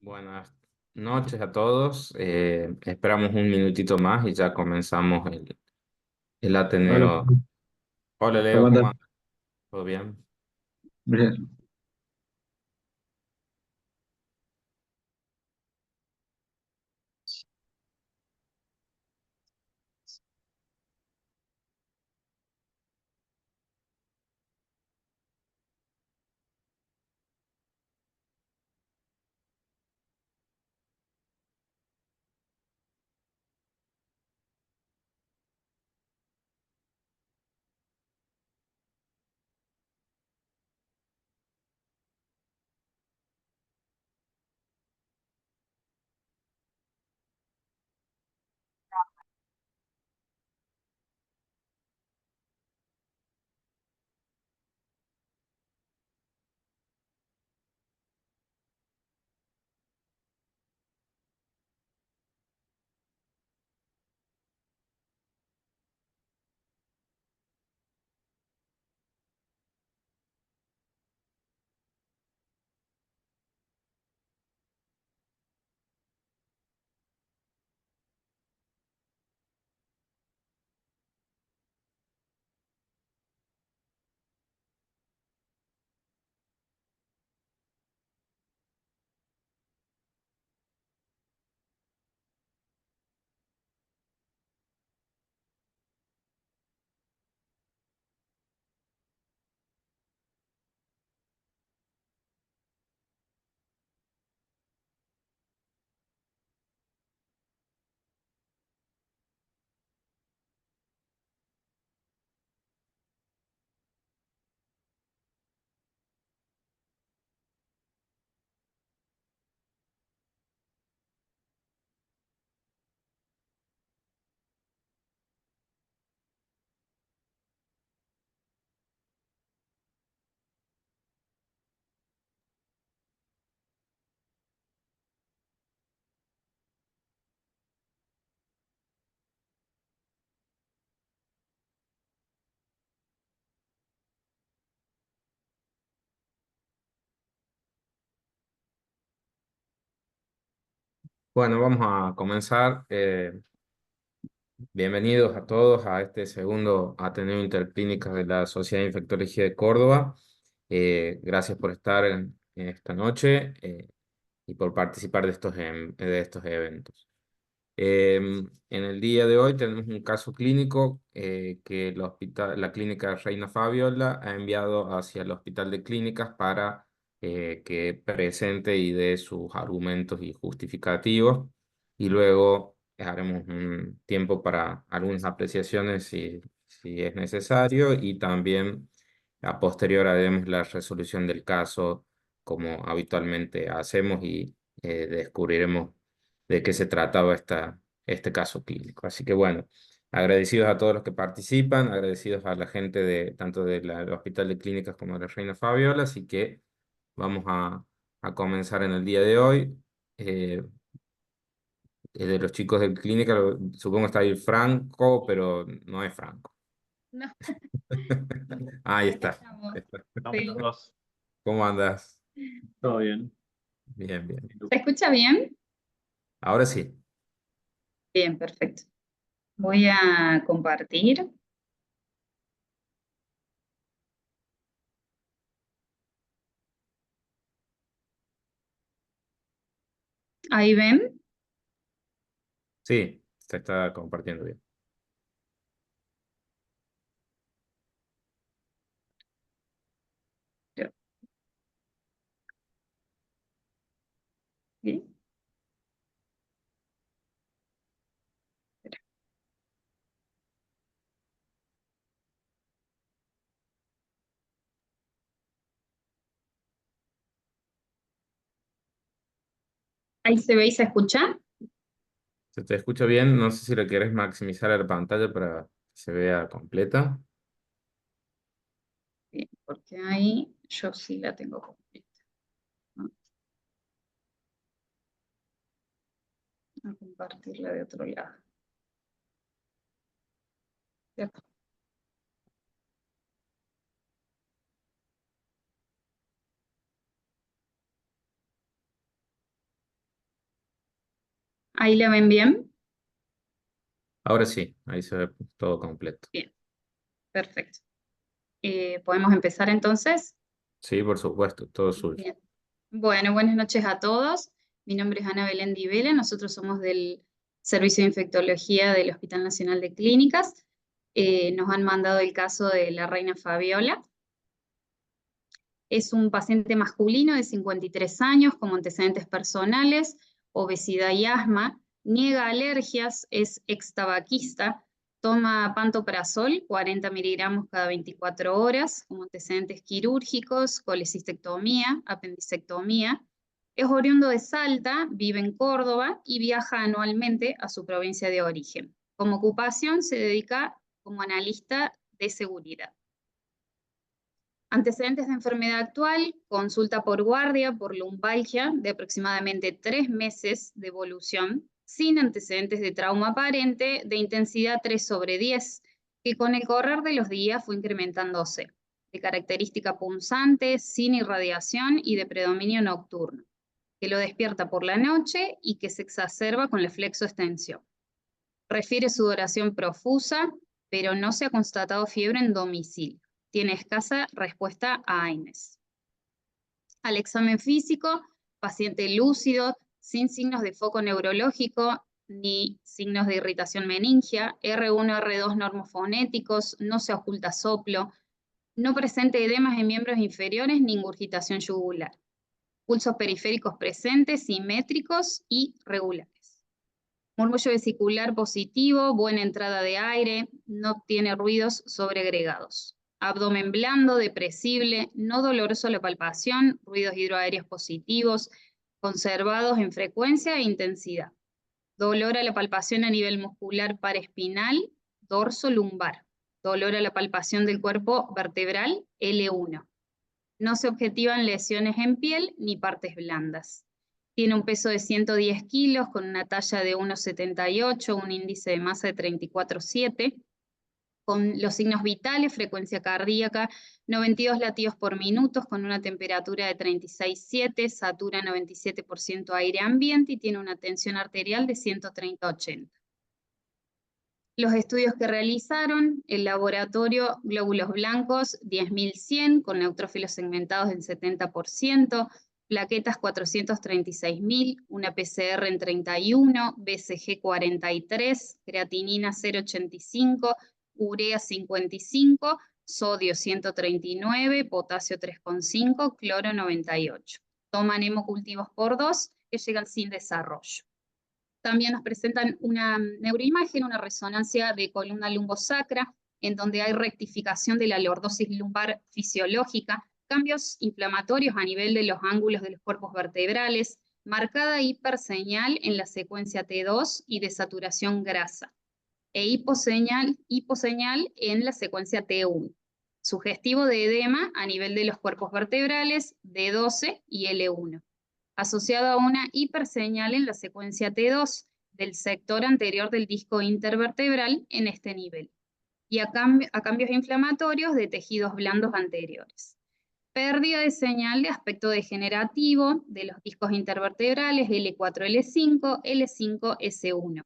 Buenas noches a todos. Esperamos un minutito más y ya comenzamos el Hola, Ateneo. Hola ¿cómo Leo, ¿cómo andas? andas? ¿Todo bien? Bien. Bueno, vamos a comenzar. Bienvenidos a todos a este segundo Ateneo Interclínicas de la Sociedad de Infectología de Córdoba. Gracias por estar en esta noche y por participar de estos eventos. En el día de hoy tenemos un caso clínico que la clínica Reina Fabiola ha enviado hacia el Hospital de Clínicas para que presente y dé sus argumentos y justificativos. Y luego haremos un tiempo para algunas apreciaciones si es necesario y también a posterior haremos la resolución del caso como habitualmente hacemos y descubriremos de qué se trataba este caso clínico. Así que bueno, agradecidos a todos los que participan, agradecidos a la gente de tanto del Hospital de Clínicas como de la Reina Fabiola, así que vamos a comenzar en el día de hoy. Eh, de los chicos de clínica, supongo está ahí Franco, pero no es Franco. No, Ahí acá está. estamos. Ahí está. Estamos Sí. los dos. ¿Cómo andas? Todo bien. Bien, bien. ¿Y tú? ¿Se escucha bien? Ahora sí. Bien, perfecto. Voy a compartir. Ahí ven. Sí, se está compartiendo bien. Bien. Ahí se ve y se escucha. Se te escucha bien, no sé si le quieres maximizar la pantalla para que se vea completa. Bien, porque ahí yo sí la tengo completa. ¿No? A compartirla de otro lado. Ya está. ¿Ahí la ven bien? Ahora sí, ahí se ve todo completo. Bien, perfecto. ¿Podemos empezar entonces? Sí, por supuesto, todo suyo. Bien. Bueno, buenas noches a todos. Mi nombre es Ana Belén Di Vela. Nosotros somos del Servicio de Infectología del Hospital Nacional de Clínicas. Nos han mandado el caso de la reina Fabiola. Es un paciente masculino de 53 años con antecedentes personales, obesidad y asma, niega alergias, es extabaquista, toma pantoprazol, 40 miligramos cada 24 horas, como antecedentes quirúrgicos, colecistectomía, apendicectomía. Es oriundo de Salta, vive en Córdoba y viaja anualmente a su provincia de origen. Como ocupación se dedica como analista de seguridad. Antecedentes de enfermedad actual, consulta por guardia por lumbalgia de aproximadamente 3 meses de evolución, sin antecedentes de trauma aparente de intensidad 3/10, que con el correr de los días fue incrementándose, de característica punzante, sin irradiación y de predominio nocturno, que lo despierta por la noche y que se exacerba con la flexoextensión. Refiere sudoración profusa, pero no se ha constatado fiebre en domicilio. Tiene escasa respuesta a AINES. Al examen físico, paciente lúcido, sin signos de foco neurológico ni signos de irritación meningia, R1, R2 normofonéticos, no se oculta soplo, no presente edemas en miembros inferiores ni ingurgitación yugular. Pulsos periféricos presentes, simétricos y regulares. Murmullo vesicular positivo, buena entrada de aire, no tiene ruidos sobreagregados. Abdomen blando, depresible, no doloroso a la palpación, ruidos hidroaéreos positivos, conservados en frecuencia e intensidad. Dolor a la palpación a nivel muscular paraespinal, dorso lumbar. Dolor a la palpación del cuerpo vertebral, L1. No se objetivan lesiones en piel ni partes blandas. Tiene un peso de 110 kilos, con una talla de 1,78, un índice de masa de 34,7, con los signos vitales, frecuencia cardíaca, 92 latidos por minuto, con una temperatura de 36,7, satura 97% aire ambiente y tiene una tensión arterial de 130/80. Los estudios que realizaron, el laboratorio glóbulos blancos 10.100 con neutrófilos segmentados del 70%, plaquetas 436.000, una PCR en 31, BCG 43, creatinina 0,85, urea 55, sodio 139, potasio 3,5, cloro 98. Toman hemocultivos por 2 que llegan sin desarrollo. También nos presentan una neuroimagen, una resonancia de columna lumbosacra, en donde hay rectificación de la lordosis lumbar fisiológica, cambios inflamatorios a nivel de los ángulos de los cuerpos vertebrales, marcada hiperseñal en la secuencia T2 y de saturación grasa, e hiposeñal en la secuencia T1. Sugestivo de edema a nivel de los cuerpos vertebrales D12 y L1. Asociado a una hiperseñal en la secuencia T2 del sector anterior del disco intervertebral en este nivel, y a cambios inflamatorios de tejidos blandos anteriores. Pérdida de señal de aspecto degenerativo de los discos intervertebrales L4, L5, L5, S1.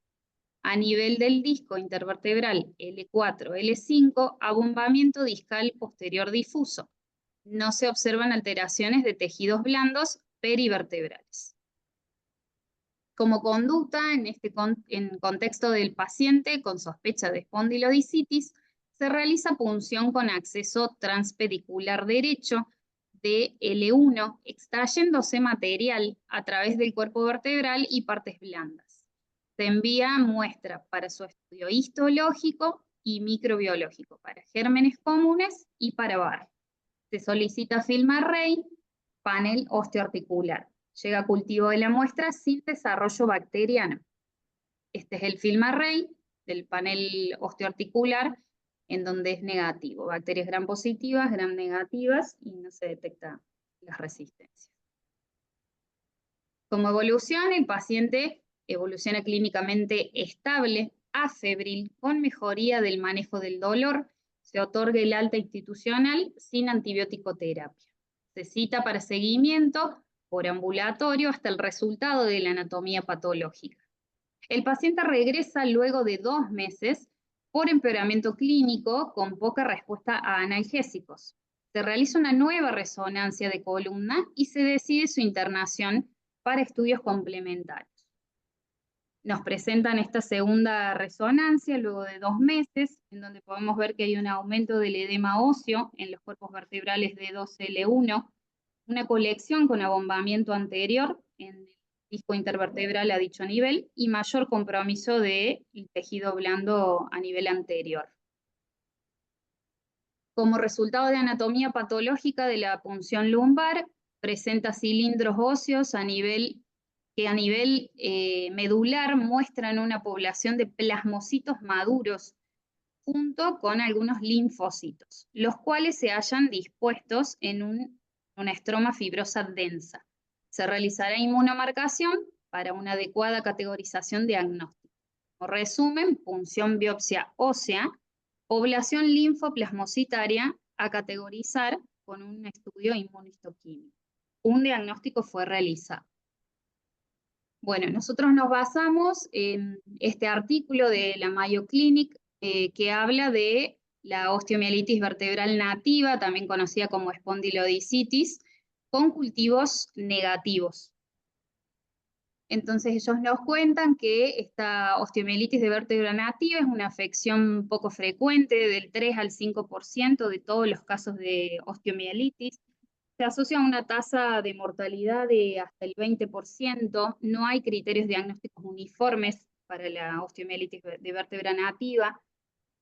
A nivel del disco intervertebral L4, L5, abombamiento discal posterior difuso. No se observan alteraciones de tejidos blandos perivertebrales. Como conducta, en contexto del paciente con sospecha de espondilodicitis, se realiza punción con acceso transpedicular derecho de L1, extrayéndose material a través del cuerpo vertebral y partes blandas. Se envía muestra para su estudio histológico y microbiológico, para gérmenes comunes y para barro. Se solicita film array, panel osteoarticular. Llega a cultivo de la muestra sin desarrollo bacteriano. Este es el film array del panel osteoarticular, en donde es negativo. Bacterias gram positivas, gram negativas, y no se detecta las resistencias. Como evolución, el paciente evoluciona clínicamente estable, afebril, con mejoría del manejo del dolor. Se otorga el alta institucional sin antibiótico terapia. Se cita para seguimiento por ambulatorio hasta el resultado de la anatomía patológica. El paciente regresa luego de 2 meses por empeoramiento clínico con poca respuesta a analgésicos. Se realiza una nueva resonancia de columna y se decide su internación para estudios complementarios. Nos presentan esta segunda resonancia luego de 2 meses, en donde podemos ver que hay un aumento del edema óseo en los cuerpos vertebrales D2L1, una colección con abombamiento anterior en el disco intervertebral a dicho nivel y mayor compromiso del tejido blando a nivel anterior. Como resultado de anatomía patológica de la punción lumbar, presenta cilindros óseos que a nivel medular muestran una población de plasmocitos maduros junto con algunos linfocitos, los cuales se hallan dispuestos en una estroma fibrosa densa. Se realizará inmunomarcación para una adecuada categorización diagnóstica. Como resumen, punción biopsia ósea, población linfoplasmocitaria a categorizar con un estudio inmunohistoquímico. Un diagnóstico fue realizado. Bueno, nosotros nos basamos en este artículo de la Mayo Clinic que habla de la osteomielitis vertebral nativa, también conocida como espondilodicitis, con cultivos negativos. Entonces ellos nos cuentan que esta osteomielitis de vértebra nativa es una afección poco frecuente, del 3 al 5% de todos los casos de osteomielitis. Se asocia a una tasa de mortalidad de hasta el 20%. No hay criterios diagnósticos uniformes para la osteomielitis de vértebra nativa.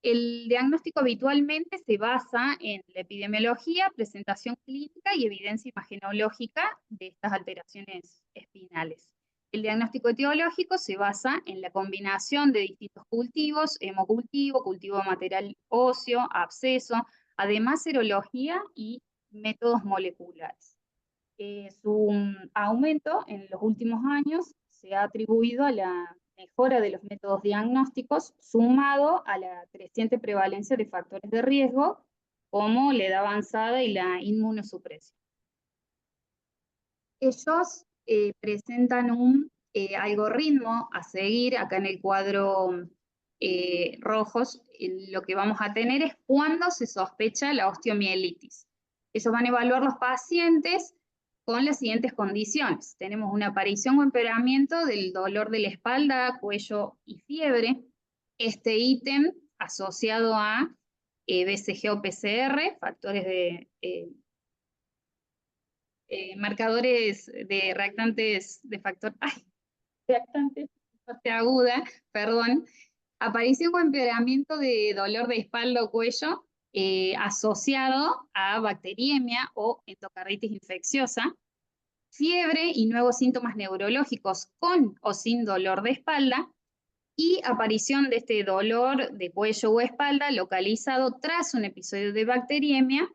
El diagnóstico habitualmente se basa en la epidemiología, presentación clínica y evidencia imagenológica de estas alteraciones espinales. El diagnóstico etiológico se basa en la combinación de distintos cultivos, hemocultivo, cultivo material óseo, absceso, además serología y métodos moleculares. Su aumento en los últimos años se ha atribuido a la mejora de los métodos diagnósticos sumado a la creciente prevalencia de factores de riesgo como la edad avanzada y la inmunosupresión. Ellos presentan un algoritmo a seguir acá en el cuadro rojos. Lo que vamos a tener es cuándo se sospecha la osteomielitis. Ellos van a evaluar los pacientes con las siguientes condiciones. Tenemos una aparición o empeoramiento del dolor de la espalda, cuello y fiebre. Este ítem asociado a BCG o PCR, factores de marcadores de reactantes de factor, reactantes de fase aguda, perdón, aparición o empeoramiento de dolor de espalda o cuello asociado a bacteriemia o endocarditis infecciosa, fiebre y nuevos síntomas neurológicos con o sin dolor de espalda, y aparición de este dolor de cuello o espalda localizado tras un episodio de bacteriemia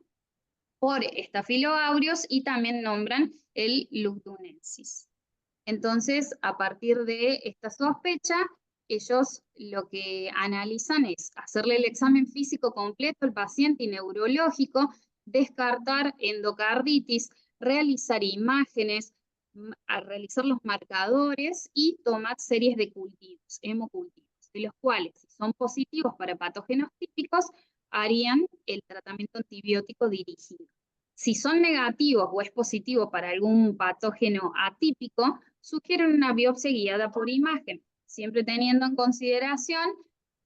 por estafiloaureus, y también nombran el lugdunensis. Entonces, a partir de esta sospecha, ellos lo que analizan es hacerle el examen físico completo al paciente y neurológico, descartar endocarditis, realizar imágenes, a realizar los marcadores y tomar series de cultivos, hemocultivos, de los cuales, si son positivos para patógenos típicos, harían el tratamiento antibiótico dirigido. Si son negativos o es positivo para algún patógeno atípico, sugieren una biopsia guiada por imagen, siempre teniendo en consideración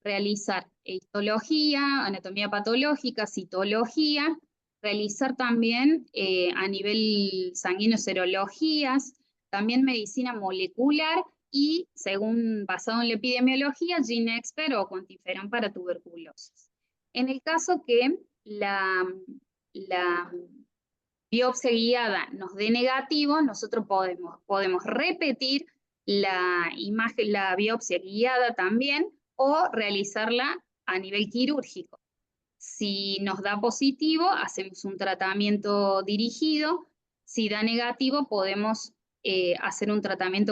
realizar histología, anatomía patológica, citología, realizar también a nivel sanguíneo serologías, también medicina molecular y, según basado en la epidemiología, GeneXpert o QuantiFERON para tuberculosis. En el caso que la biopsia guiada nos dé negativo, nosotros podemos repetir la biopsia guiada también o realizarla a nivel quirúrgico. Si nos da positivo, hacemos un tratamiento dirigido. Si da negativo, podemos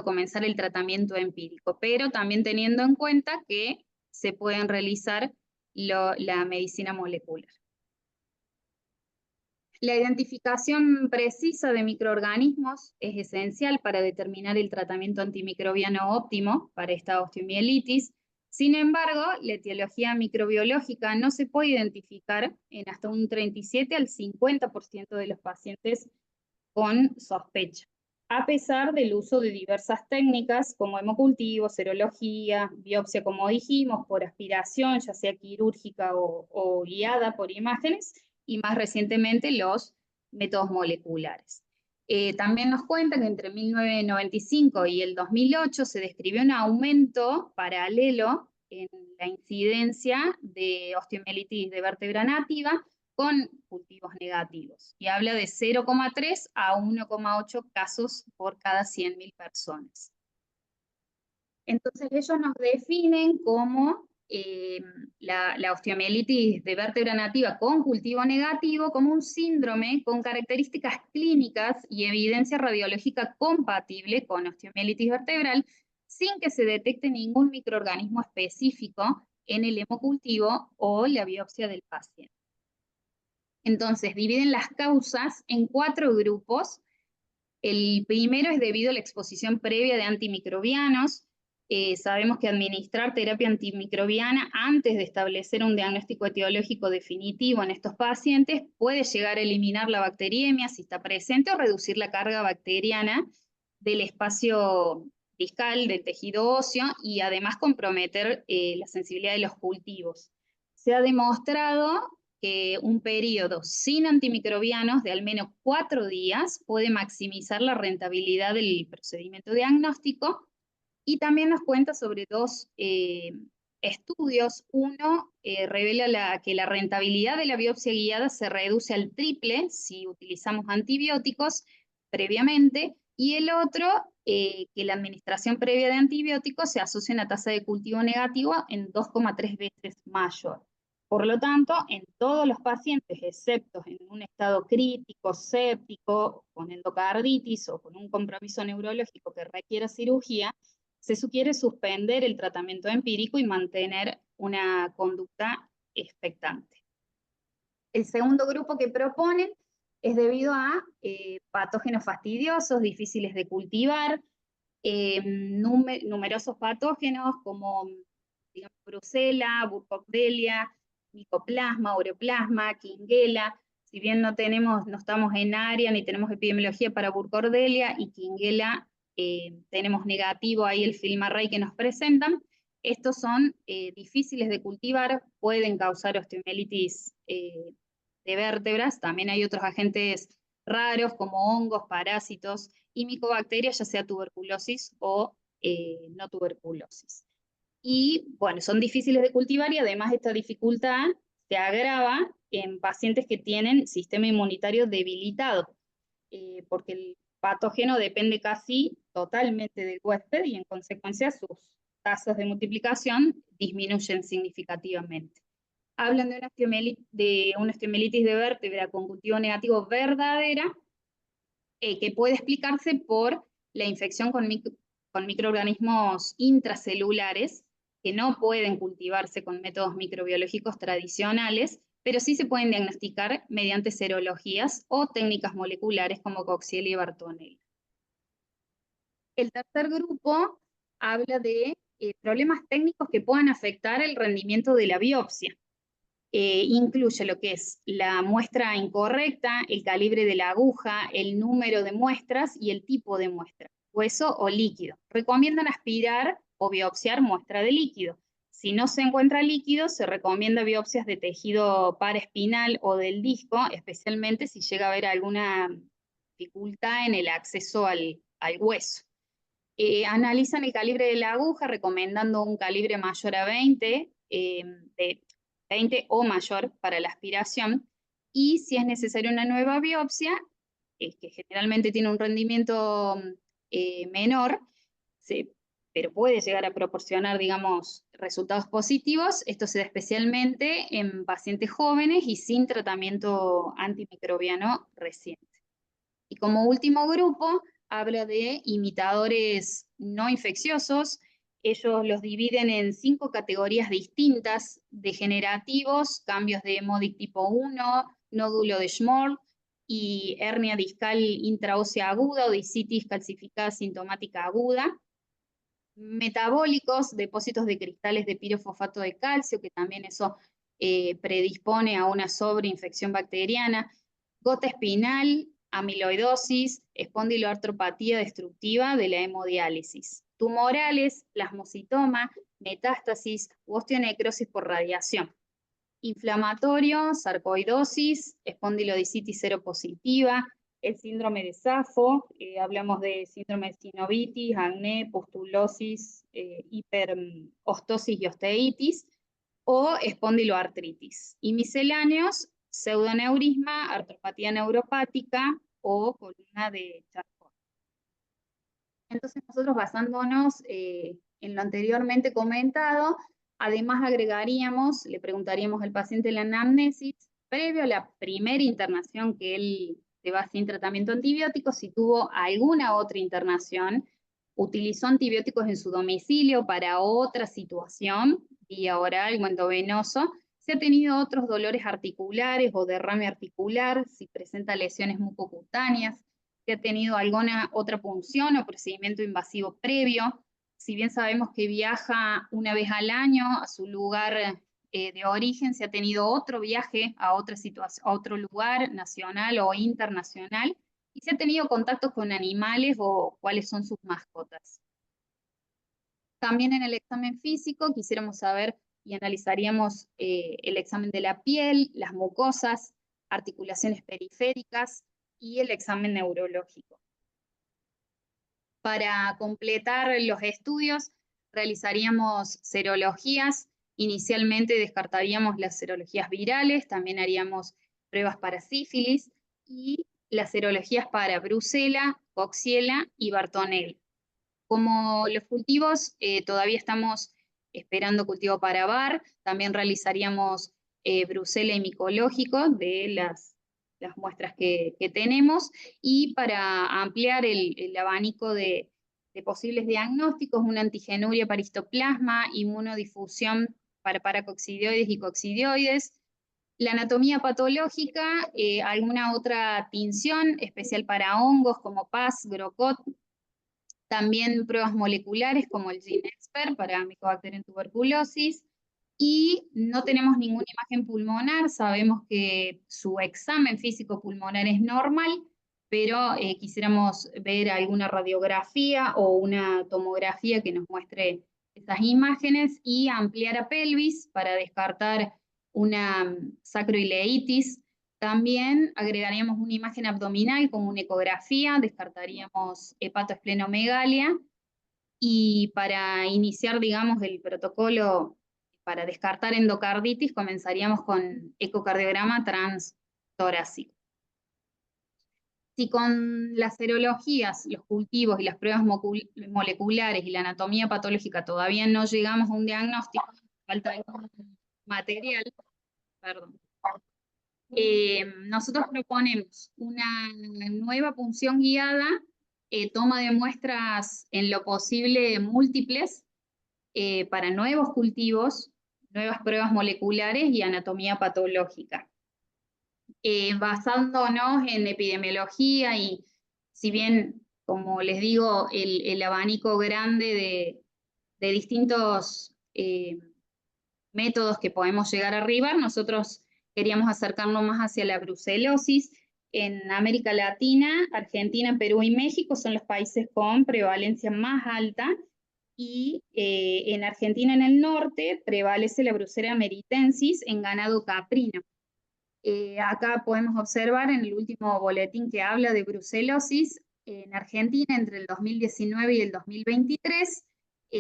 comenzar el tratamiento empírico, pero también teniendo en cuenta que se pueden realizar la medicina molecular. La identificación precisa de microorganismos es esencial para determinar el tratamiento antimicrobiano óptimo para esta osteomielitis. Sin embargo, la etiología microbiológica no se puede identificar en hasta un 37 al 50% de los pacientes con sospecha, a pesar del uso de diversas técnicas como hemocultivo, serología, biopsia, como dijimos, por aspiración, ya sea quirúrgica o guiada por imágenes, y más recientemente los métodos moleculares. También nos cuenta que entre 1995 y el 2008 se describió un aumento paralelo en la incidencia de osteomielitis de vértebra nativa con cultivos negativos, y habla de 0,3 a 1,8 casos por cada 100.000 personas. Entonces ellos nos definen como la osteomielitis de vértebra nativa con cultivo negativo como un síndrome con características clínicas y evidencia radiológica compatible con osteomielitis vertebral, sin que se detecte ningún microorganismo específico en el hemocultivo o la biopsia del paciente. Entonces, dividen las causas en 4 grupos. El primero es debido a la exposición previa de antimicrobianos. Sabemos que administrar terapia antimicrobiana antes de establecer un diagnóstico etiológico definitivo en estos pacientes puede llegar a eliminar la bacteriemia si está presente o reducir la carga bacteriana del espacio discal del tejido óseo y además comprometer la sensibilidad de los cultivos. Se ha demostrado que un periodo sin antimicrobianos de al menos 4 días puede maximizar la rentabilidad del procedimiento diagnóstico, y también nos cuenta sobre 2 estudios. Uno revela que la rentabilidad de la biopsia guiada se reduce al triple si utilizamos antibióticos previamente, y el otro, que la administración previa de antibióticos se asocia a una tasa de cultivo negativa en 2,3 veces mayor. Por lo tanto, en todos los pacientes, excepto en un estado crítico, séptico, con endocarditis o con un compromiso neurológico que requiera cirugía, se sugiere suspender el tratamiento empírico y mantener una conducta expectante. El segundo grupo que proponen es debido a patógenos fastidiosos, difíciles de cultivar, numerosos patógenos como, digamos, Brucella, Burkholderia, Mycoplasma, Ureoplasma, Quinguela. Si bien no estamos en área ni tenemos epidemiología para Burkholderia y Quinguela, tenemos negativo ahí el film array que nos presentan. Estos son difíciles de cultivar, pueden causar osteomielitis de vértebras. También hay otros agentes raros como hongos, parásitos y micobacterias, ya sea tuberculosis o no tuberculosis. Y bueno, son difíciles de cultivar, y además esta dificultad se agrava en pacientes que tienen sistema inmunitario debilitado, porque el patógeno depende casi totalmente del huésped y en consecuencia sus tasas de multiplicación disminuyen significativamente. Hablan de una osteomielitis de vértebra con cultivo negativo verdadera, que puede explicarse por la infección con microorganismos intracelulares que no pueden cultivarse con métodos microbiológicos tradicionales, pero sí se pueden diagnosticar mediante serologías o técnicas moleculares como Coxiella y Bartonella. El tercer grupo habla de problemas técnicos que puedan afectar el rendimiento de la biopsia. Incluye lo que es la muestra incorrecta, el calibre de la aguja, el número de muestras y el tipo de muestra, hueso o líquido. Recomiendan aspirar o biopsiar muestra de líquido. Si no se encuentra líquido, se recomienda biopsias de tejido paraespinal o del disco, especialmente si llega a haber alguna dificultad en el acceso al hueso. Analizan el calibre de la aguja, recomendando un calibre mayor a 20, de 20 o mayor para la aspiración, y si es necesaria una nueva biopsia, que generalmente tiene un rendimiento menor, pero puede llegar a proporcionar, digamos, resultados positivos. Esto se da especialmente en pacientes jóvenes y sin tratamiento antimicrobiano reciente. Y como último grupo, habla de imitadores no infecciosos. Ellos los dividen en 5 categorías distintas: degenerativos, cambios de Modic tipo 1, nódulo de Schmorl, y hernia discal intraósea aguda o discitis calcificada sintomática aguda. Metabólicos, depósitos de cristales de pirofosfato de calcio, que también eso predispone a una sobreinfección bacteriana. Gota espinal, amiloidosis, espondiloartropatía destructiva de la hemodiálisis. Tumorales, plasmocitoma, metástasis u osteonecrosis por radiación. Inflamatorio, sarcoidosis, espondilodicitis seropositiva, el síndrome de Safo, hablamos de síndrome de sinovitis, acné, pustulosis, hiperostosis y osteitis, o espondiloartritis. Y misceláneos, pseudoneurisma, artropatía neuropática o columna de Charcot. Entonces nosotros basándonos en lo anteriormente comentado, además agregaríamos, le preguntaríamos al paciente la anamnesis, previo a la primera internación que él se va sin tratamiento antibiótico, si tuvo alguna otra internación, utilizó antibióticos en su domicilio para otra situación, vía oral o endovenoso, si ha tenido otros dolores articulares o derrame articular, si presenta lesiones mucocutáneas, si ha tenido alguna otra punción o procedimiento invasivo previo. Si bien sabemos que viaja una vez al año a su lugar de origen, si ha tenido otro viaje a otra situación, a otro lugar nacional o internacional, y si ha tenido contactos con animales o cuáles son sus mascotas. También en el examen físico quisiéramos saber y analizaríamos el examen de la piel, las mucosas, articulaciones periféricas y el examen neurológico. Para completar los estudios, realizaríamos serologías. Inicialmente descartaríamos las serologías virales, también haríamos pruebas para sífilis y las serologías para brucela, coxiela y bartonella. Como los cultivos, todavía estamos esperando cultivo para VAR, también realizaríamos brucela y micológico de las muestras que tenemos, y para ampliar el abanico de posibles diagnósticos, una antigenuria para histoplasma, inmunodifusión para paracoccidioides y coccidioides, la anatomía patológica, alguna otra tinción especial para hongos como PAS, GROCOT, también pruebas moleculares como el GeneXpert para Mycobacterium tuberculosis, y no tenemos ninguna imagen pulmonar. Sabemos que su examen físico pulmonar es normal, pero quisiéramos ver alguna radiografía o una tomografía que nos muestre esas imágenes, y ampliar a pelvis para descartar una sacroileitis. También agregaríamos una imagen abdominal como una ecografía, descartaríamos hepatoesplenomegalia, y para iniciar, digamos, el protocolo para descartar endocarditis, comenzaríamos con ecocardiograma transtorácico. Si con las serologías, los cultivos y las pruebas moleculares y la anatomía patológica todavía no llegamos a un diagnóstico, falta algún material, perdón. Nosotros proponemos una nueva punción guiada, toma de muestras en lo posible múltiples, para nuevos cultivos, nuevas pruebas moleculares y anatomía patológica. Basándonos en epidemiología, y si bien, como les digo, el abanico grande de distintos métodos que podemos llegar a arribar, nosotros queríamos acercarnos más hacia la brucelosis. En América Latina, Argentina, Perú y México son los países con prevalencia más alta, y en Argentina, en el norte, prevalece la brucera ameritensis en ganado caprino. Acá podemos observar en el último boletín que habla de brucelosis, en Argentina entre el 2019 y el 2023,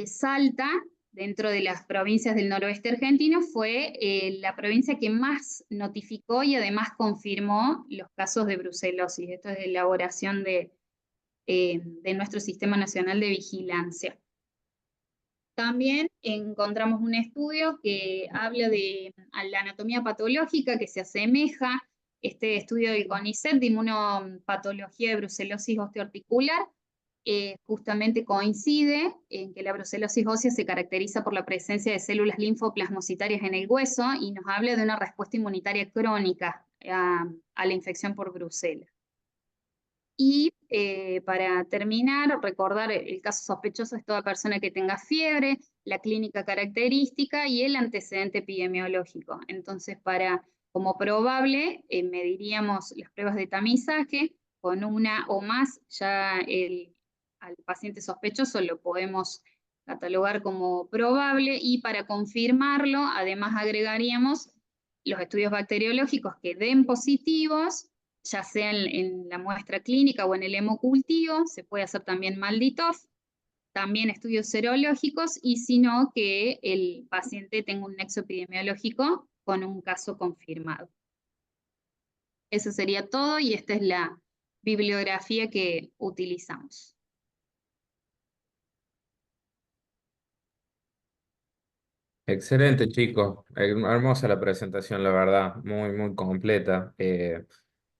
Salta, dentro de las provincias del noroeste argentino, fue la provincia que más notificó y además confirmó los casos de brucelosis. Esto es de elaboración de nuestro Sistema Nacional de Vigilancia. También encontramos un estudio que habla de la anatomía patológica que se asemeja, este estudio del CONICET de inmunopatología de brucelosis osteoarticular, justamente coincide en que la brucelosis ósea se caracteriza por la presencia de células linfoplasmocitarias en el hueso, y nos habla de una respuesta inmunitaria crónica a la infección por brucela. Y para terminar, recordar el caso sospechoso es toda persona que tenga fiebre, la clínica característica y el antecedente epidemiológico. Entonces, como probable, mediríamos las pruebas de tamizaje, con una o más ya al paciente sospechoso lo podemos catalogar como probable, y para confirmarlo, además agregaríamos los estudios bacteriológicos que den positivos, ya sea en la muestra clínica o en el hemocultivo. Se puede hacer también MALDI-TOF, también estudios serológicos, y si no, que el paciente tenga un nexo epidemiológico con un caso confirmado. Eso sería todo, y esta es la bibliografía que utilizamos. Excelente, chicos. Hermosa la presentación, la verdad. Muy, muy completa.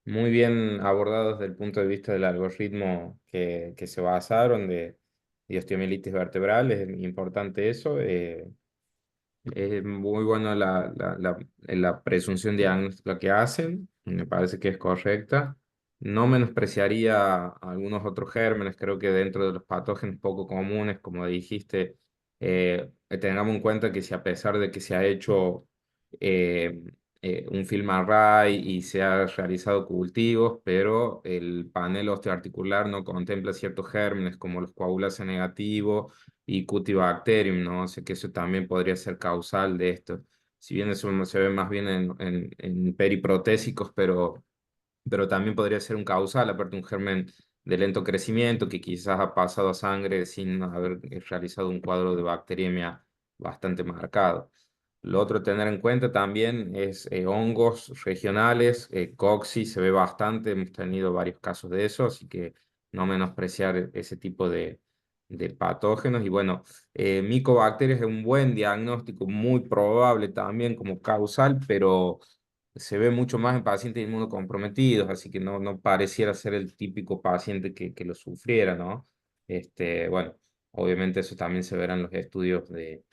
Muy bien abordado desde el punto de vista del algoritmo que se basaron de osteomielitis vertebral. Es importante eso. Es muy bueno la presunción diagnóstica que hacen, me parece que es correcta. No menospreciaría algunos otros gérmenes, creo que dentro de los patógenos poco comunes, como dijiste, tengamos en cuenta que si a pesar de que se ha hecho eh, un film array y se ha realizado cultivos, pero el panel osteoarticular no contempla ciertos gérmenes como los coagulase negativos y Cutibacterium, ¿no? O sea que eso también podría ser causal de esto. Si bien eso se ve más bien en periprotésicos, pero también podría ser un causal, aparte un germen de lento crecimiento que quizás ha pasado a sangre sin haber realizado un cuadro de bacteriemia bastante marcado. Lo otro a tener en cuenta también es hongos regionales, cocci se ve bastante, hemos tenido varios casos de eso, así que no menospreciar ese tipo de patógenos. Y bueno, micobacterias es un buen diagnóstico, muy probable también como causal, pero se ve mucho más en pacientes inmunocomprometidos, así que no pareciera ser el típico paciente que lo sufriera, ¿no? Bueno, obviamente eso también se verá en los estudios de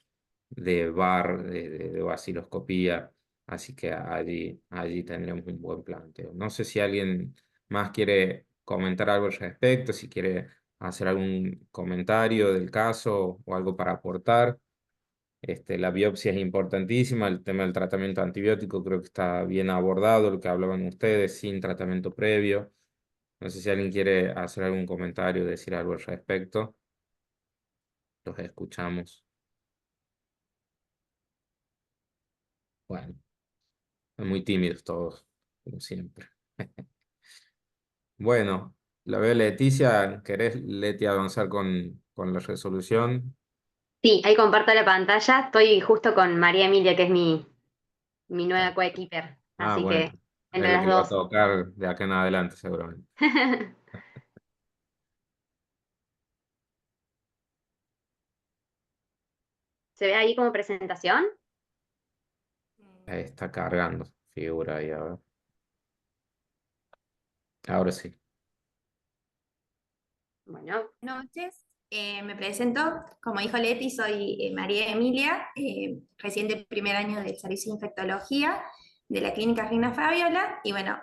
VAR, de vaciloscopía, así que allí tendremos un buen planteo. No sé si alguien más quiere comentar algo al respecto, si quiere hacer algún comentario del caso o algo para aportar. La biopsia es importantísima, el tema del tratamiento antibiótico creo que está bien abordado, lo que hablaban ustedes, sin tratamiento previo. No sé si alguien quiere hacer algún comentario, decir algo al respecto. Los escuchamos. Bueno, son muy tímidos todos, como siempre. Bueno, la veo Leticia, ¿querés, Leti, avanzar con la resolución? Sí, ahí comparto la pantalla. Estoy justo con María Emilia, que es mi nueva coequiper. Ah, Así bueno, que es entre la las que va a dos. tocar de acá en adelante, seguramente. ¿Se ve ahí como presentación? Ahí está cargando, figura ahí ahora. Ahora sí. Bueno, Buenas noches, me presento, como dijo Leti, soy María Emilia, recién de primer año del servicio de infectología de la clínica Reina Fabiola. Y bueno,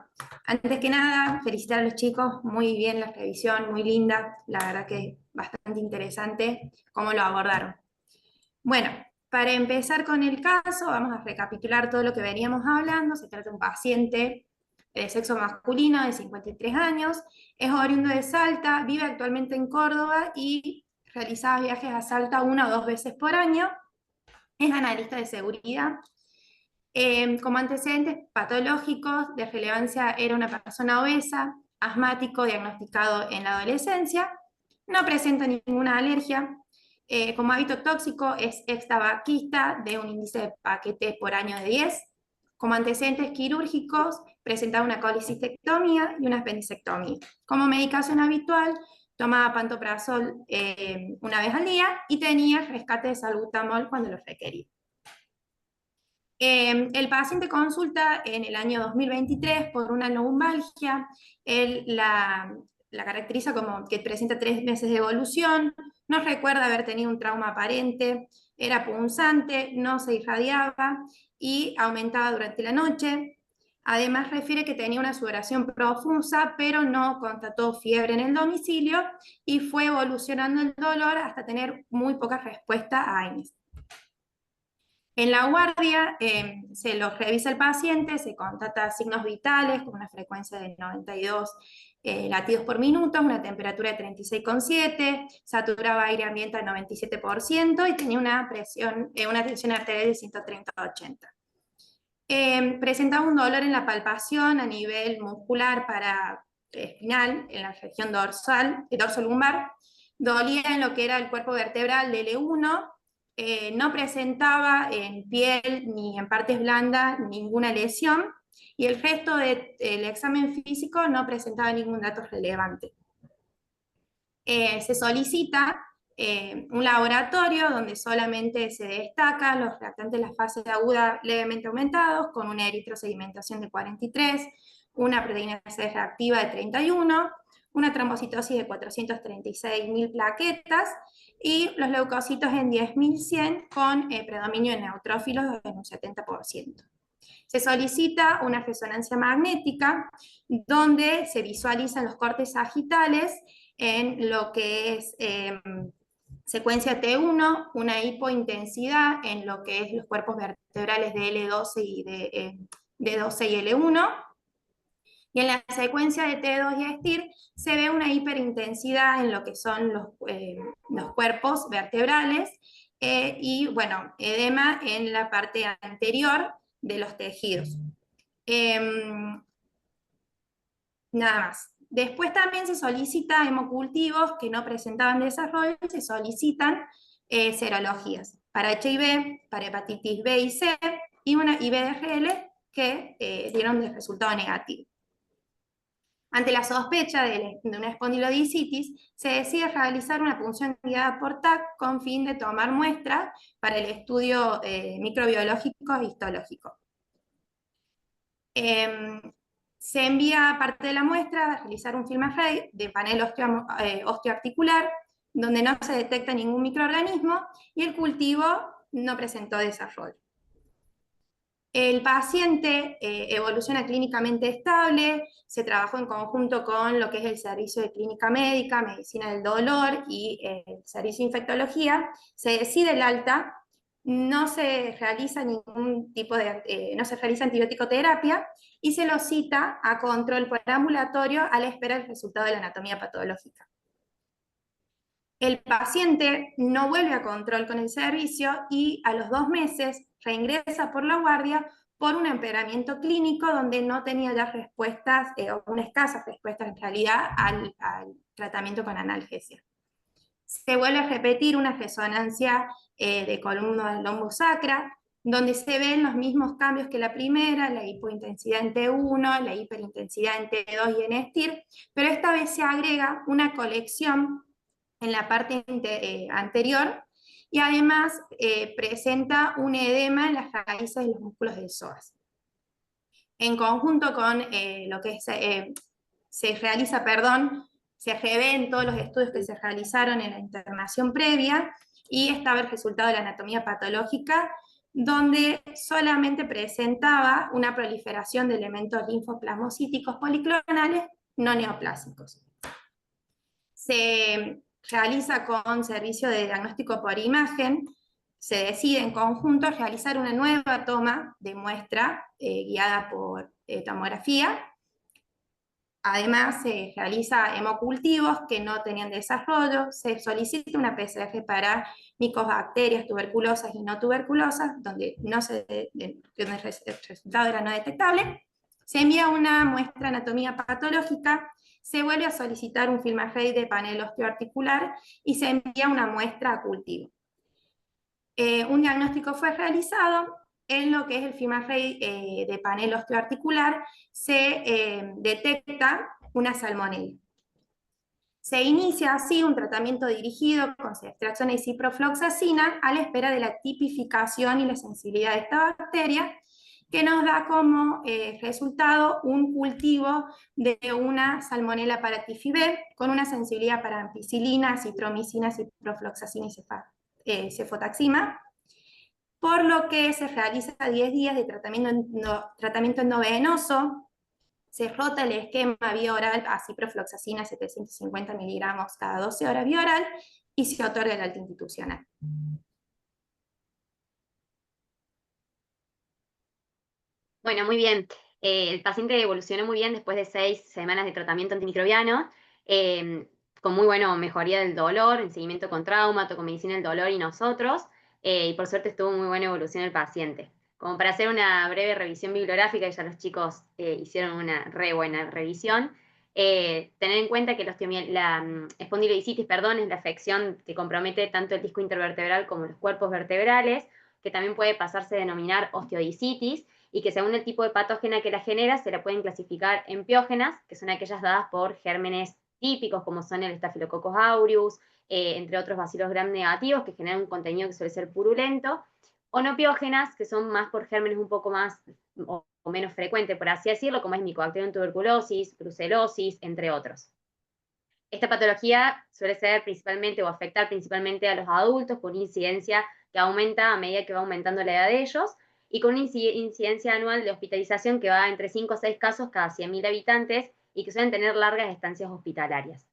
antes que nada, felicitar a los chicos, muy bien la revisión, muy linda, la verdad que bastante interesante cómo lo abordaron. Bueno, para empezar con el caso, vamos a recapitular todo lo que veníamos hablando. Se trata de un paciente de sexo masculino de 53 años, es oriundo de Salta, vive actualmente en Córdoba y realiza viajes a Salta 1 o 2 veces por año. Es analista de seguridad. Como antecedentes patológicos de relevancia, era una persona obesa, asmático, diagnosticado en la adolescencia, no presenta ninguna alergia. Como hábito tóxico es extabaquista de un índice de paquete por año de 10. Como antecedentes quirúrgicos presentaba una colicistectomía y una apendicectomía. Como medicación habitual tomaba pantoprazol 1 vez al día y tenía rescate de salbutamol cuando lo requería. El paciente consulta en el año 2023 por una lumbalgia. Él la caracteriza como que presenta 3 meses de evolución, no recuerda haber tenido un trauma aparente, era punzante, no se irradiaba y aumentaba durante la noche. Además refiere que tenía una sudoración profusa, pero no constató fiebre en el domicilio y fue evolucionando el dolor hasta tener muy poca respuesta a AINES. En la guardia se lo revisa el paciente, se constata signos vitales con una frecuencia de 92 latidos por minuto, una temperatura de 36,7, saturaba aire ambiente al 97% y tenía una tensión arterial de 130/80. Presentaba un dolor en la palpación a nivel muscular espinal, en la región dorso-lumbar, dolía en lo que era el cuerpo vertebral de L1, no presentaba en piel ni en partes blandas ninguna lesión, y el resto del examen físico no presentaba ningún dato relevante. Se solicita un laboratorio donde solamente se destacan los reactantes de la fase aguda levemente aumentados, con una eritrosedimentación de 43, una proteína C reactiva de 31, una trombocitosis de 436.000 plaquetas, y los leucocitos en 10.100 con predominio en neutrófilos en un 70%. Se solicita una resonancia magnética donde se visualizan los cortes sagitales en lo que es secuencia T1, una hipointensidad en lo que es los cuerpos vertebrales de L12 y de D12 y L1, y en la secuencia de T2 y STIR se ve una hiperintensidad en lo que son los cuerpos vertebrales, y bueno, edema en la parte anterior de los tejidos. Nada más. Después también se solicita hemocultivos que no presentaban desarrollo, se solicitan serologías para HIV, para hepatitis B y C, y una IBDRL que dieron de resultado negativo. Ante la sospecha de una espondilodicitis, se decide realizar una punción guiada por TAC con fin de tomar muestras para el estudio microbiológico e histológico. Se envía parte de la muestra a realizar un film array de panel osteoarticular, donde no se detecta ningún microorganismo y el cultivo no presentó desarrollo. El paciente evoluciona clínicamente estable, se trabajó en conjunto con lo que es el servicio de clínica médica, medicina del dolor y el servicio de infectología, se decide el alta, no se realiza ningún tipo de, no se realiza antibiótico-terapia y se lo cita a control por ambulatorio a la espera del resultado de la anatomía patológica. El paciente no vuelve a control con el servicio y a los 2 meses reingresa por la guardia por un empeoramiento clínico donde no tenía ya respuestas, o una escasa respuesta en realidad al tratamiento con analgesia. Se vuelve a repetir una resonancia de columna lombosacra, donde se ven los mismos cambios que la primera, la hipointensidad en T1, la hiperintensidad en T2 y en STIR, pero esta vez se agrega una colección en la parte anterior, y además presenta un edema en las raíces de los músculos del psoas. En conjunto con lo que se reven todos los estudios que se realizaron en la internación previa, y estaba el resultado de la anatomía patológica, donde solamente presentaba una proliferación de elementos linfoplasmocíticos policlonales no neoplásicos. Se realiza con servicio de diagnóstico por imagen, se decide en conjunto realizar una nueva toma de muestra guiada por tomografía. Además se realiza hemocultivos que no tenían desarrollo, se solicita una PCR para micobacterias tuberculosas y no tuberculosas, donde el resultado era no detectable. Se envía una muestra de anatomía patológica, se vuelve a solicitar un film array de panel osteoarticular y se envía una muestra a cultivo. Un diagnóstico fue realizado. En lo que es el film array de panel osteoarticular se detecta una salmonella. Se inicia así un tratamiento dirigido con ceftriaxona y ciprofloxacina a la espera de la tipificación y la sensibilidad de esta bacteria, que nos da como resultado un cultivo de una salmonella paratifidé con una sensibilidad para ampicilina, citromicina, ciprofloxacina y cefotaxima, por lo que se realiza 10 días de tratamiento endovenoso, se rota el esquema vía oral a ciprofloxacina 750 miligramos cada 12 horas vía oral y se otorga el alta institucional. Bueno, muy bien. El paciente evolucionó muy bien después de 6 semanas de tratamiento antimicrobiano, con muy buena mejoría del dolor, en seguimiento con trauma, tocomedicina del dolor y nosotros, y por suerte estuvo muy buena evolución el paciente. Como para hacer una breve revisión bibliográfica, ya los chicos hicieron una re buena revisión, tener en cuenta que la espondilodicitis, perdón, es la afección que compromete tanto el disco intervertebral como los cuerpos vertebrales, que también puede pasarse a denominar osteodicitis, y que según el tipo de patógena que la genera, se la pueden clasificar en piógenas, que son aquellas dadas por gérmenes típicos, como son el Staphylococcus aureus, entre otros bacilos gram negativos, que generan un contenido que suele ser purulento, o no piógenas, que son más por gérmenes un poco más o menos frecuentes, por así decirlo, como es Mycobacterium tuberculosis, brucelosis, entre otros. Esta patología suele ser principalmente o afectar principalmente a los adultos con incidencia que aumenta a medida que va aumentando la edad de ellos, y con una incidencia anual de hospitalización que va entre 5 o 6 casos cada 100.000 habitantes y que suelen tener largas estancias hospitalarias.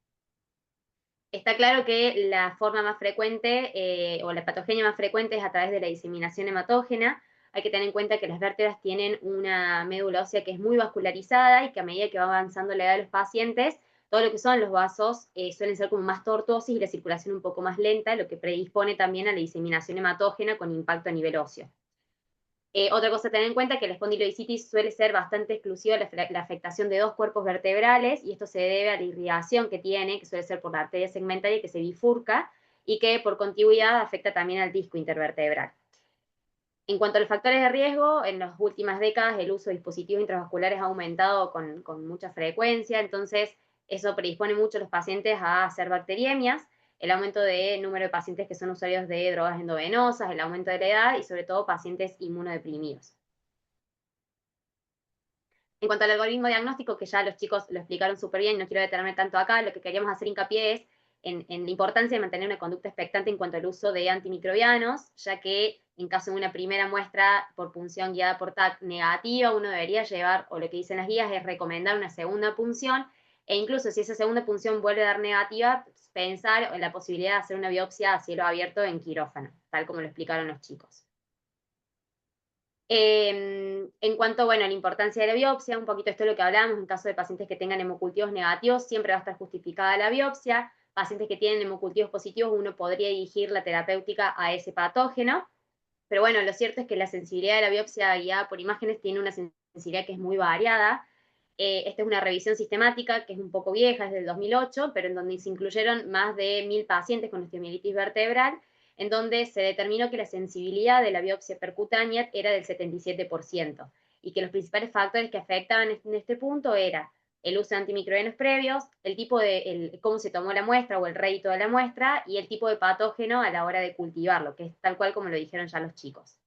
Está claro que la forma más frecuente o la patogenia más frecuente es a través de la diseminación hematógena. Hay que tener en cuenta que las vértebras tienen una médula ósea que es muy vascularizada y que a medida que va avanzando la edad de los pacientes, todo lo que son los vasos suelen ser como más tortuosos y la circulación un poco más lenta, lo que predispone también a la diseminación hematógena con impacto a nivel óseo. Otra cosa a tener en cuenta es que la espondilodicitis suele ser bastante exclusiva la afectación de 2 cuerpos vertebrales, y esto se debe a la irrigación que tiene, que suele ser por la arteria segmentaria que se bifurca, y que por contigüidad afecta también al disco intervertebral. En cuanto a los factores de riesgo, en las últimas décadas el uso de dispositivos intravasculares ha aumentado con mucha frecuencia, entonces eso predispone mucho a los pacientes a hacer bacteriemias, el aumento de número de pacientes que son usuarios de drogas endovenosas, el aumento de la edad y sobre todo pacientes inmunodeprimidos. En cuanto al algoritmo diagnóstico, que ya los chicos lo explicaron súper bien, no quiero detenerme tanto acá, lo que queríamos hacer hincapié es en la importancia de mantener una conducta expectante en cuanto al uso de antimicrobianos, ya que en caso de una primera muestra por punción guiada por TAC negativa, uno debería llevar, o lo que dicen las guías, es recomendar una segunda punción, e incluso si esa segunda punción vuelve a dar negativa, pensar en la posibilidad de hacer una biopsia a cielo abierto en quirófano, tal como lo explicaron los chicos. En cuanto, bueno, a la importancia de la biopsia, un poquito esto es lo que hablábamos, en caso de pacientes que tengan hemocultivos negativos, siempre va a estar justificada la biopsia. Pacientes que tienen hemocultivos positivos, uno podría dirigir la terapéutica a ese patógeno. Pero bueno, lo cierto es que la sensibilidad de la biopsia guiada por imágenes tiene una sensibilidad que es muy variada. Esta es una revisión sistemática que es un poco vieja, es del 2008, pero en donde se incluyeron más de 1.000 pacientes con osteomielitis vertebral, en donde se determinó que la sensibilidad de la biopsia percutánea era del 77%, y que los principales factores que afectaban en este punto era el uso de antimicrobianos previos, el tipo de cómo se tomó la muestra o el rédito de la muestra, y el tipo de patógeno a la hora de cultivarlo, que es tal cual como lo dijeron ya los chicos.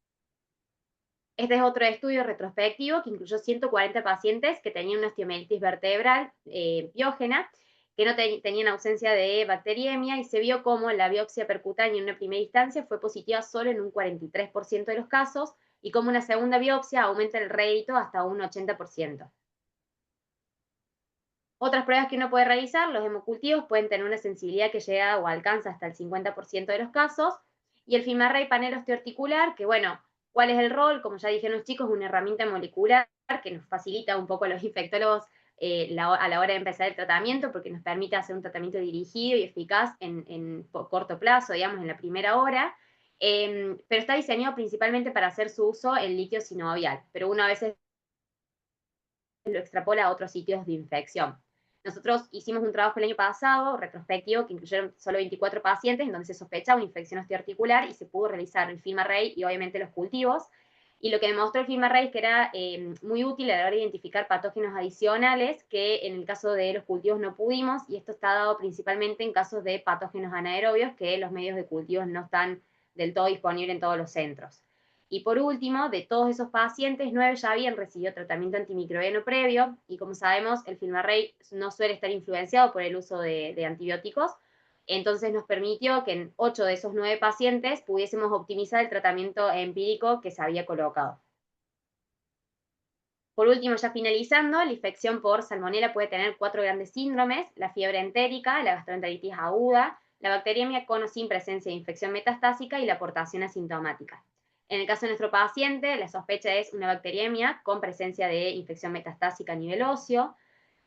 Este es otro estudio retrospectivo que incluyó 140 pacientes que tenían una osteomielitis vertebral piógena, que no tenían ausencia de bacteriemia, y se vio cómo la biopsia percutánea en una primera instancia fue positiva solo en un 43% de los casos, y como una segunda biopsia aumenta el rédito hasta un 80%. Otras pruebas que uno puede realizar, los hemocultivos pueden tener una sensibilidad que llega o alcanza hasta el 50% de los casos, y el FilmArray panel osteoarticular, que bueno, ¿cuál es el rol? Como ya dijeron los chicos, es una herramienta molecular que nos facilita un poco a los infectólogos a la hora de empezar el tratamiento, porque nos permite hacer un tratamiento dirigido y eficaz en corto plazo, digamos, en la primera hora, pero está diseñado principalmente para hacer su uso en líquido sinovial, pero uno a veces lo extrapola a otros sitios de infección. Nosotros hicimos un trabajo el año pasado, retrospectivo, que incluyeron solo 24 pacientes, en donde se sospechaba una infección osteoarticular y se pudo realizar el FilmArray y obviamente los cultivos. Y lo que demostró el FilmArray es que era muy útil a la hora de identificar patógenos adicionales que en el caso de los cultivos no pudimos, y esto está dado principalmente en casos de patógenos anaerobios que los medios de cultivos no están del todo disponibles en todos los centros. Y por último, de todos esos pacientes, 9 ya habían recibido tratamiento antimicrobiano previo, y como sabemos, el FilmArray no suele estar influenciado por el uso de antibióticos, Entonces nos permitió que en 8 de esos 9 pacientes pudiésemos optimizar el tratamiento empírico que se había colocado. Por último, ya finalizando, la infección por salmonela puede tener 4 grandes síndromes: la fiebre entérica, la gastroenteritis aguda, la bacteriemia con o sin presencia de infección metastásica y la aportación asintomática. En el caso de nuestro paciente, la sospecha es una bacteriemia con presencia de infección metastásica a nivel óseo.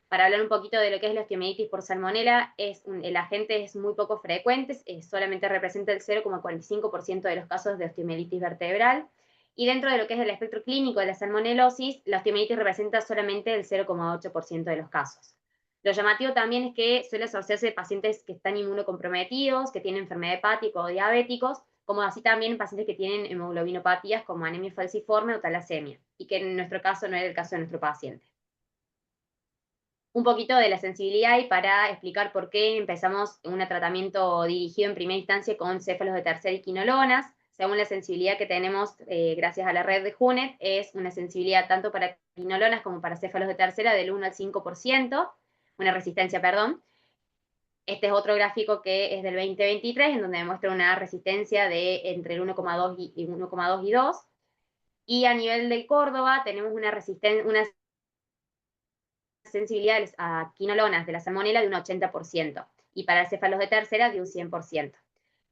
Para hablar un poquito de lo que es la osteomielitis por salmonela, el agente es muy poco frecuente, solamente representa el 0,45% de los casos de osteomielitis vertebral. Y dentro de lo que es el espectro clínico de la salmonelosis, la osteomielitis representa solamente el 0,8% de los casos. Lo llamativo también es que suele asociarse a pacientes que están inmunocomprometidos, que tienen enfermedad hepática o diabéticos, como así también pacientes que tienen hemoglobinopatías como anemia falciforme o talasemia, y que en nuestro caso no era el caso de nuestro paciente. Un poquito de la sensibilidad y para explicar por qué empezamos un tratamiento dirigido en primera instancia con céfalos de tercera y quinolonas. Según la sensibilidad que tenemos gracias a la red de Hunet, es una sensibilidad tanto para quinolonas como para céfalos de tercera del 1 al 5%, una resistencia, perdón. Este es otro gráfico que es del 2023, en donde demuestra una resistencia de entre el 1,2 y 1,2 y 2. Y a nivel de Córdoba tenemos una sensibilidad a quinolonas de la salmonela de un 80% y para céfalos de tercera de un 100%.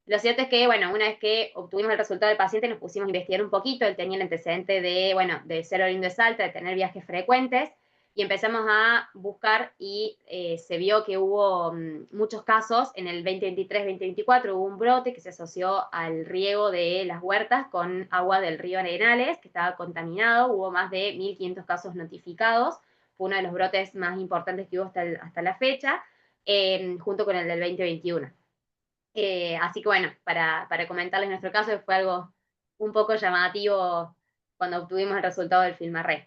Lo cierto es que, bueno, una vez que obtuvimos el resultado del paciente, nos pusimos a investigar un poquito. Él tenía el antecedente de, bueno, de ser oriundo de Salta, de tener viajes frecuentes, y empezamos a buscar y se vio que hubo muchos casos. En el 2023-2024 hubo un brote que se asoció al riego de las huertas con agua del río Arenales, que estaba contaminado. Hubo más de 1.500 casos notificados. Fue uno de los brotes más importantes que hubo hasta la fecha, junto con el del 2021. Así que bueno, para comentarles nuestro caso, fue algo un poco llamativo cuando obtuvimos el resultado del FilmArray.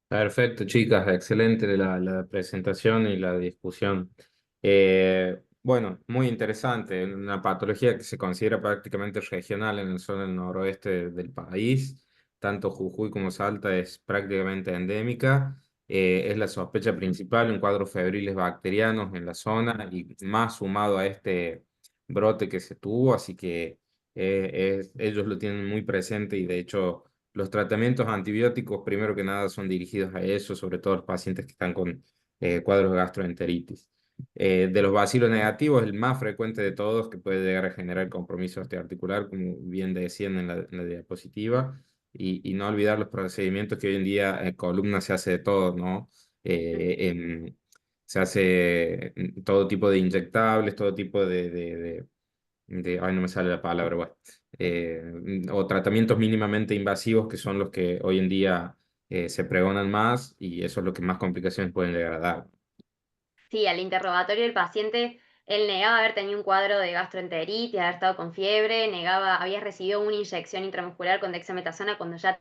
Perfecto, chicas, excelente la presentación y la discusión. Bueno, muy interesante, una patología que se considera prácticamente regional en la zona del noroeste del país, tanto Jujuy como Salta es prácticamente endémica. Es la sospecha principal, un cuadro febriles bacterianos en la zona y más sumado a este brote que se tuvo, así que ellos lo tienen muy presente y de hecho los tratamientos antibióticos, primero que nada, son dirigidos a eso, sobre todo los pacientes que están con cuadros de gastroenteritis. De los bacilos negativos, el más frecuente de todos, que puede llegar a generar compromiso osteoarticular, como bien decían en la diapositiva, y no olvidar los procedimientos que hoy en día en columna se hace de todo, ¿no? Se hace todo tipo de inyectables, todo tipo ay, no me sale la palabra, bueno, o tratamientos mínimamente invasivos que son los que hoy en día se pregonan más y eso es lo que más complicaciones pueden llegar a dar. Sí, al interrogatorio del paciente, él negaba haber tenido un cuadro de gastroenteritis, haber estado con fiebre, negaba, había recibido una inyección intramuscular con dexametasona cuando ya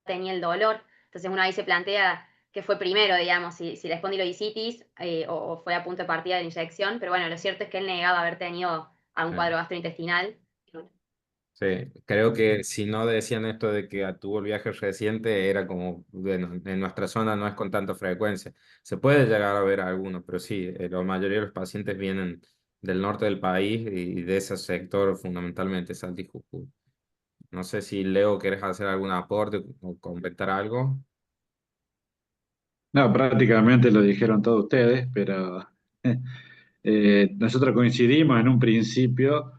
tenía el dolor. Entonces uno ahí se plantea qué fue primero, digamos, si la espondilodicitis o fue a punto de partida de la inyección, pero bueno, lo cierto es que él negaba haber tenido algún cuadro gastrointestinal. Sí, creo que si no decían esto de que tuvo el viaje reciente, era como, bueno, en nuestra zona no es con tanta frecuencia. Se puede llegar a ver algunos, pero sí, la mayoría de los pacientes vienen del norte del país y de ese sector fundamentalmente, Salta y Jujuy. No sé si Leo, ¿quieres hacer algún aporte o comentar algo? No, prácticamente lo dijeron todos ustedes, pero nosotros coincidimos en un principio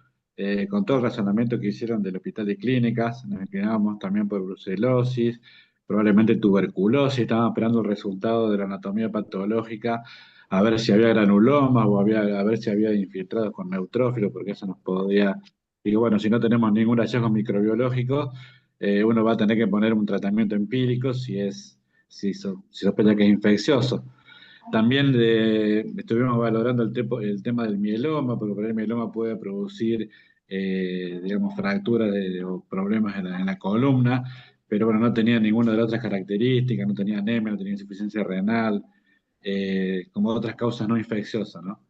con todo el razonamiento que hicieron del Hospital de Clínicas. Nos inclinamos también por brucelosis, probablemente tuberculosis. Estábamos esperando el resultado de la anatomía patológica, a ver si había granulomas o a ver si había infiltrados con neutrófilos, porque eso nos podía. Digo, bueno, si no tenemos ningún hallazgo microbiológico, uno va a tener que poner un tratamiento empírico si sospecha que es infeccioso. También estuvimos valorando el tema del mieloma, porque por ahí el mieloma puede producir, digamos, fracturas o problemas en la columna, pero bueno, no tenía ninguna de las otras características, no tenía anemia, no tenía insuficiencia renal, como otras causas no infecciosas, ¿no?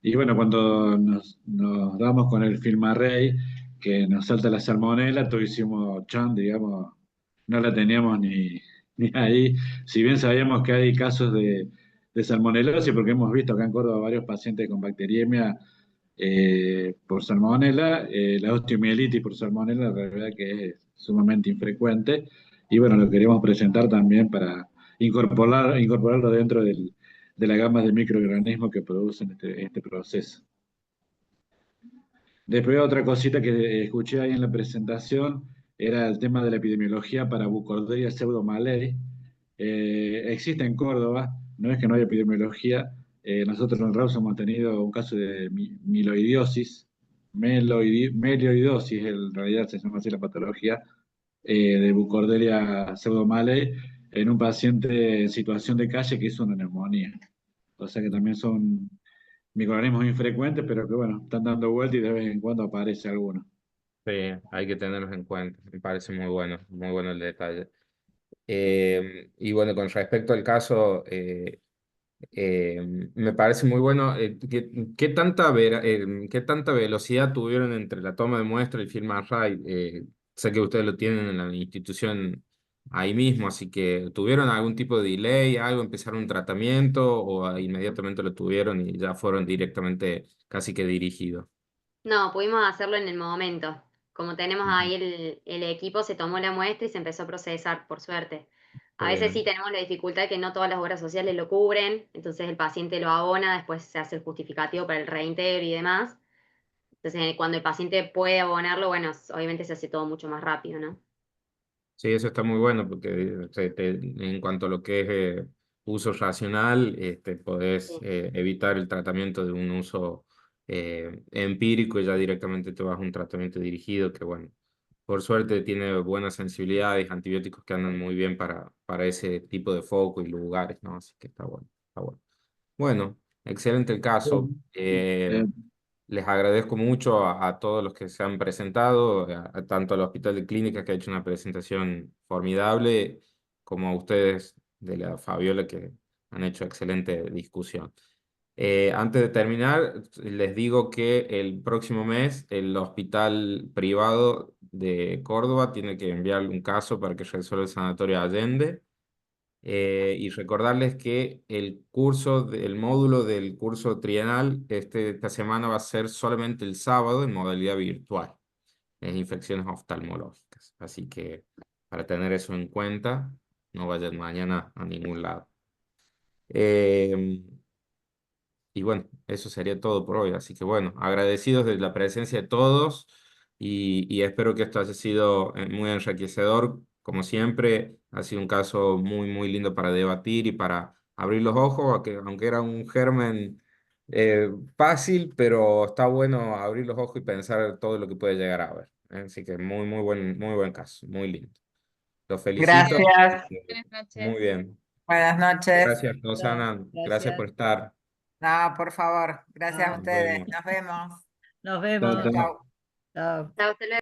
Y bueno, cuando nos damos con el FilmArray, que nos salta la salmonela, todos hicimos chan, digamos, no la teníamos Y ahí, si bien sabíamos que hay casos de salmonelosis, porque hemos visto acá en Córdoba varios pacientes con bacteriemia por salmonela, la osteomielitis por salmonela, la verdad que es sumamente infrecuente. Y bueno, lo queremos presentar también para incorporarlo dentro de la gama de microorganismos que producen este proceso. Después otra cosita que escuché ahí en la presentación era el tema de la epidemiología para Burkholderia pseudomallei. Existe en Córdoba, no es que no haya epidemiología. Nosotros en Rawson hemos tenido un caso de miloidiosis, melioidosis, en realidad se llama así la patología, de Burkholderia pseudomallei en un paciente en situación de calle que hizo una neumonía. O sea que también son microorganismos infrecuentes, pero que bueno, están dando vuelta y de vez en cuando aparece alguno. Sí, hay que tenerlos en cuenta. Me parece muy bueno el detalle. Y bueno, con respecto al caso, me parece muy bueno. ¿Qué tanta velocidad tuvieron entre la toma de muestra y Film Array? Sé que ustedes lo tienen en la institución ahí mismo, así que ¿tuvieron algún tipo de delay, algo, empezaron un tratamiento o inmediatamente lo tuvieron y ya fueron directamente casi que dirigidos? No, pudimos hacerlo en el momento. Como tenemos Ujú. ahí el equipo, se tomó la muestra y se empezó a procesar, por suerte. Qué A veces sí bien. tenemos la dificultad de que no todas las obras sociales lo cubren, entonces el paciente lo abona, después se hace el justificativo para el reintegro y demás. Entonces, cuando el paciente puede abonarlo, bueno, obviamente se hace todo mucho más rápido, ¿no? Sí, eso está muy bueno porque en cuanto a lo que es uso racional, podés Sí. evitar el tratamiento de un uso empírico y ya directamente te vas a un tratamiento dirigido que, bueno, por suerte tiene buenas sensibilidades, antibióticos que andan muy bien para ese tipo de foco y lugares, ¿no? Así que está bueno, está bueno. Bueno, excelente el caso. Eh, Les agradezco mucho a todos los que se han presentado, tanto al Hospital de Clínicas que ha hecho una presentación formidable, como a ustedes de la Fabiola que han hecho excelente discusión. Antes de terminar, les digo que el próximo mes el Hospital Privado de Córdoba tiene que enviarle un caso para que resuelva el Sanatorio Allende. Y recordarles que el módulo del curso trienal esta semana va a ser solamente el sábado en modalidad virtual, es infecciones oftalmológicas. Así que para tener eso en cuenta, no vayan mañana a ningún lado. Eh, y bueno, eso sería todo por hoy. Así que bueno, agradecidos de la presencia de todos y espero que esto haya sido muy enriquecedor. Como siempre, ha sido un caso muy lindo para debatir y para abrir los ojos, aunque era un germen fácil, pero está bueno abrir los ojos y pensar todo lo que puede llegar a ver. Así que muy buen caso, muy lindo. Los felicito. Gracias, Buenas noches. Muy bien. buenas noches. Gracias, Rosana. Gracias por Gracias. estar. No, por favor, gracias a No, Nos ustedes. vemos. Nos vemos. nos chao, vemos. chao. Chau. Chao. Chao, hasta luego.